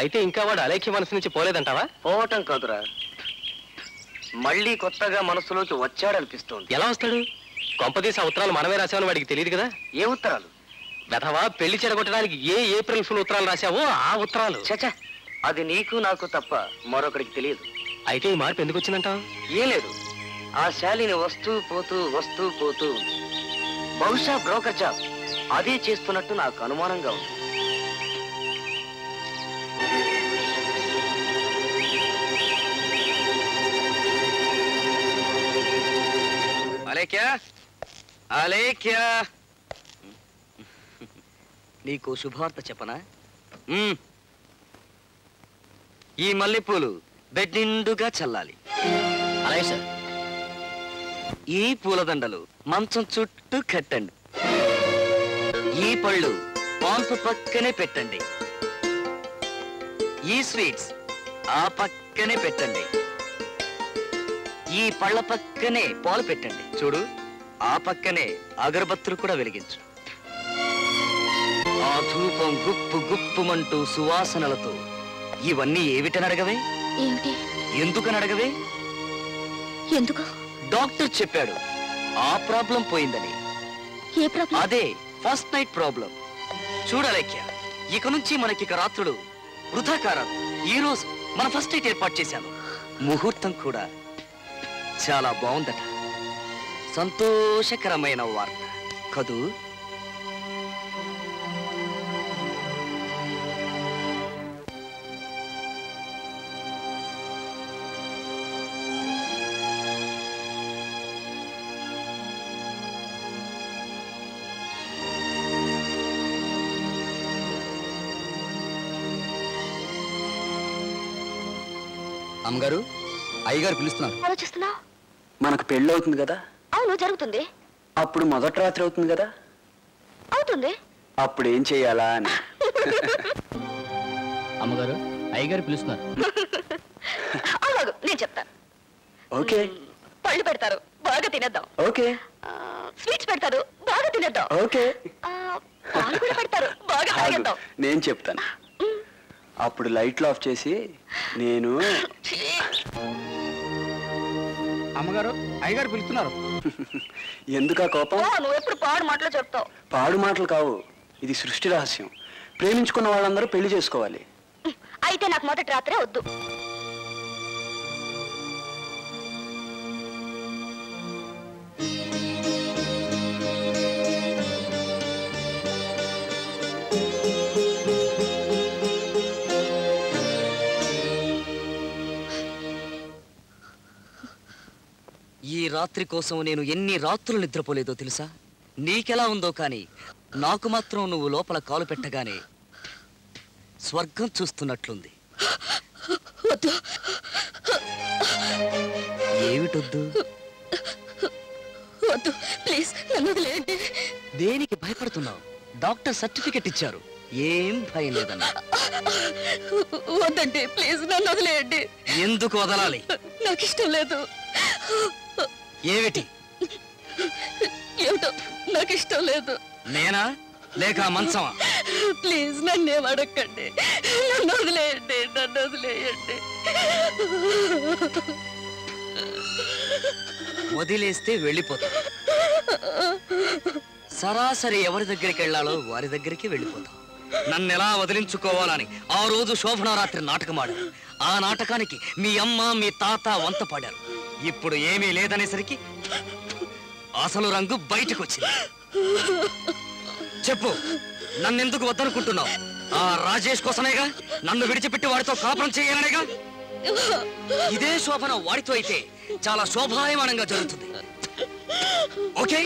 అయితే ఇంకా వాడు అలేఖ్య మనసు నుంచి పోలేదంటావా? పోవటం కాదురా, మళ్ళీ కొత్తగా మనసులోకి వచ్చాడనిపిస్తోంది. ఎలా వస్తాడు? కొంపదీసి ఆ ఉత్తరాలు మనమే రాసామని వాడికి తెలియదు కదా. ఏ ఉత్తరాలు? వెధవా, పెళ్లి చెడగొట్టడానికి ఏ ఏప్రిల్ ఫుల్ ఉత్తరాలు రాసావో ఆ ఉత్తరాలు. చచ్చా, అది నీకు నాకు తప్ప మరొకరికి తెలియదు. అయితే ఈ మార్పు ఎందుకు వచ్చిందంటావు? ఏం లేదు, ఆ శాలిని వస్తూ పోతూ బహుశా బ్రోకర్ జాబ్ అదే చేస్తున్నట్టు నాకు అనుమానంగా ఉంది. అలేఖ్యా, నీకు శుభవార్త చెప్పనా? ఈ మల్లెపూలు బెడ్ నిండుగా చల్లాలి. అలాగే సార్. ఈ పూలదండలు మంచం చుట్టూ కట్టండి. ఈ పళ్ళు పాంపు పక్కనే పెట్టండి. ఈ స్వీట్స్ ఆ పక్కనే పెట్టండి. ఈ పళ్ళ పక్కనే పాలు పెట్టండి. చూడు, ఆ పక్కనే అగరబత్తులు కూడా వెలిగించు. ఆ ధూపం గుప్పు గుప్పుమంటూ సువాసనలతో ఇవన్నీ ఏమిటనడగవే? ఏమిటి? ఎందుకనడగవే? ఎందుకు? డాక్టర్ చెప్పాడు ఆ ప్రాబ్లం పోయిందని. ఏ ప్రాబ్లం? అదే ఫస్ట్ నైట్ ప్రాబ్లం. చూడలేఖ్య, ఇక నుంచి మనకిక రాత్రులు వృధా కారాదు. ఈ రోజు మన ఫస్ట్ నైట్ ఏర్పాటు చేశాను. ముహూర్తం కూడా చాలా బాగుందట. సంతోషకరమైన వార్త కదూ? అమ్మగారు, అయ్యగారు పిలుస్తున్నారు. ఆలోచిస్తున్నావు? మనకు పెళ్ళి అవుతుంది కదా? అవును, జరుగుతుంది. అప్పుడు మొదటి రాత్రి అవుతుంది కదా? అవుతుంది. అప్పుడు ఏం చెయ్యాలా అని. అమ్మగారు, అయ్యగారు పిలుస్తున్నారు. అలాగే నేను చెప్తాను. ఓకే. పళ్ళు పెడతారు, బాగా తినేద్దాం. ఓకే. స్వీట్స్ పెడతారు, బాగా తినేద్దాం. ఓకే. పాలు కూడా పెడతారు, బాగా తాగేద్దాం. నేను చెప్తాను. అప్పుడు లైట్లు ఆఫ్ చేసి నేను అమ్మగారు, అయ్యగారు పిలుస్తున్నారు. ఎందుకా కోపం? నువ్వు ఎప్పుడు పాడు మాటలు చెప్తావు. పాడు మాటలు కావు, ఇది సృష్టి రహస్యం. ప్రేమించుకున్న వాళ్ళందరూ పెళ్లి చేసుకోవాలి. అయితే నాకు మొదటి రాత్రే వద్దు. ఈ రాత్రి కోసం నేను ఎన్ని రాత్రులు నిద్రపోలేదో తెలుసా? నీకెలా ఉందో కానీ నాకు మాత్రం నువ్వు లోపల కాలు పెట్టగానే స్వర్గం చూస్తున్నట్లుంది. ఏమిటొద్దు? వద్దు, ప్లీజ్ నన్ను వదిలేయండి. దేనికి భయపడుతున్నావు? డాక్టర్ సర్టిఫికెట్ ఇచ్చారు, ఏం భయం లేదన్నా. వద్దండి, ప్లీజ్ నన్ను వదిలేయండి. ఎందుకు వదలాలి? నాకు ఇష్టం లేదు. ఏమిటి? ఏమిటో నాకు ఇష్టం లేదు. నేనా లేక మంచమా? ప్లీజ్ నన్నేం అడగండి, నన్ను వదిలేయండి, నన్ను వదిలేయండి. వదిలేస్తే వెళ్ళిపోతాం. సరాసరి ఎవరి దగ్గరికి వెళ్ళాలో వారి దగ్గరికి వెళ్ళిపోతాం. నన్ను ఎలా వదిలించుకోవాలని ఆ రోజు శోభనరాత్రి నాటకమాడారు. ఆ నాటకానికి మీ అమ్మ మీ తాత వంత పాడారు. ఇప్పుడు ఏమీ లేదనేసరికి అసలు రంగు బయటకు వచ్చింది. చెప్పు, నన్నెందుకు వద్దనుకుంటున్నావు? ఆ రాజేష్ కోసమేగా, నన్ను విడిచిపెట్టి వాడితో కాపురం చేయాలనేగా. ఇదే శోభన వాడితో అయితే చాలా శోభాయమానంగా జరుగుతుంది. ఓకే?